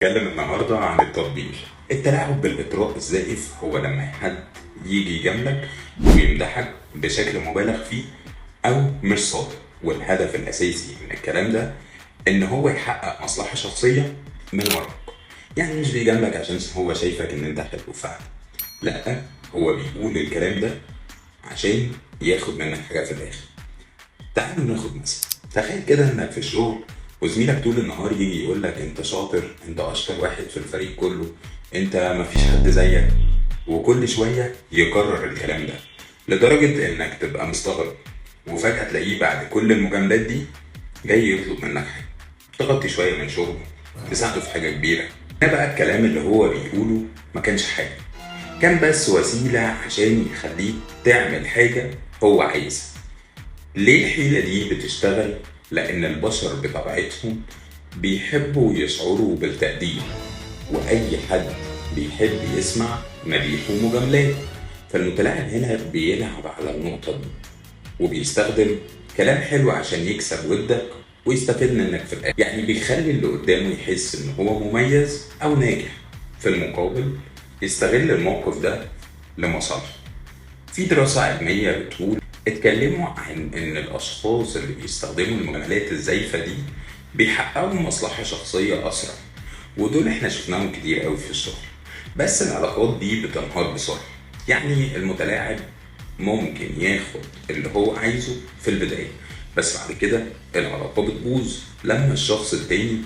هنتكلم النهارده عن التطبيل. التلاعب بالإطراء الزائف هو لما حد يجي يجاملك ويمدحك بشكل مبالغ فيه أو مش صادق، والهدف الأساسي من الكلام ده إن هو يحقق مصلحة شخصية من وراك. يعني مش بيجاملك عشان هو شايفك إن أنت حلو فعلا، لأ، هو بيقول الكلام ده عشان ياخد منك حاجة في الآخر. تعالوا ناخد مثلا، تخيل كده انك في الشغل وزميلك طول النهار يجي يقول لك انت شاطر، انت اشطر واحد في الفريق كله، انت مفيش حد زيك، وكل شويه يكرر الكلام ده لدرجه انك تبقى مستغرب، وفجاه تلاقيه بعد كل المجاملات دي جاي يطلب منك حاجه تغطي شويه من شغله، تساعده في حاجه كبيره. ده بقى الكلام اللي هو بيقوله ما كانش حاجه، كان بس وسيله عشان يخليك تعمل حاجه هو عايزها. ليه الحيلة دي بتشتغل؟ لأن البشر بطبيعتهم بيحبوا يشعروا بالتقدير، وأي حد بيحب يسمع مديح ومجاملات. فالمتلاعب هنا بيلعب على النقطة دي، وبيستخدم كلام حلو عشان يكسب ودك ويستفيد منك في الآخر. يعني بيخلي اللي قدامه يحس إن هو مميز أو ناجح، في المقابل يستغل الموقف ده لمصالحه. في دراسة علمية بتقول، اتكلموا عن إن الأشخاص اللي بيستخدموا المجاملات الزايفة دي بيحققوا مصلحة شخصية أسرع، ودول إحنا شفناهم كتير قوي في الشغل. بس العلاقات دي بتنهار بسرعة. يعني المتلاعب ممكن ياخد اللي هو عايزه في البداية، بس بعد كده العلاقة بتبوظ لما الشخص التاني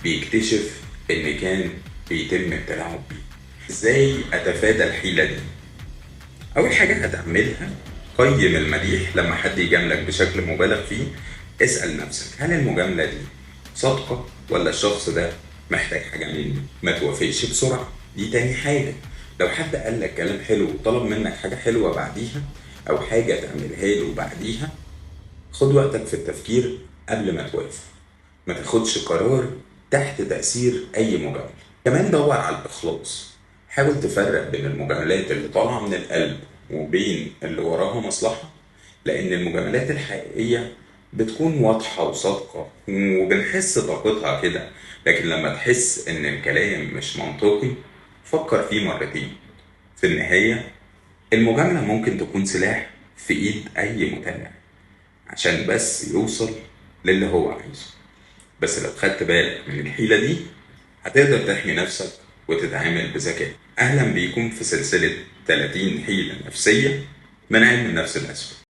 بيكتشف إن كان بيتم التلاعب بيه. إزاي أتفادى الحيلة دي؟ أول حاجة هتعملها، قيم المديح لما حد يجاملك بشكل مبالغ فيه. اسأل نفسك، هل المجاملة دي صادقة ولا الشخص ده محتاج حاجة مني؟ ما توافقش بسرعة، دي تاني حاجة. لو حد قال لك كلام حلو وطلب منك حاجة حلوة بعديها أو حاجة تعملها له بعديها، خد وقتك في التفكير قبل ما توافق. ما تاخدش قرار تحت تأثير أي مجاملة. كمان دور على الإخلاص، حاول تفرق بين المجاملات اللي طالعة من القلب وبين اللي وراها مصلحة، لأن المجاملات الحقيقية بتكون واضحة وصادقة وبنحس طاقتها كده. لكن لما تحس إن الكلام مش منطقي، فكر فيه مرتين. في النهاية، المجاملة ممكن تكون سلاح في إيد أي متابع عشان بس يوصل للي هو عايزه. بس لو خدت بالك من الحيلة دي، هتقدر تحمي نفسك وتتعامل بذكاء. أهلا بيكم في سلسلة 30 حيلة نفسية من علم النفس الأسود.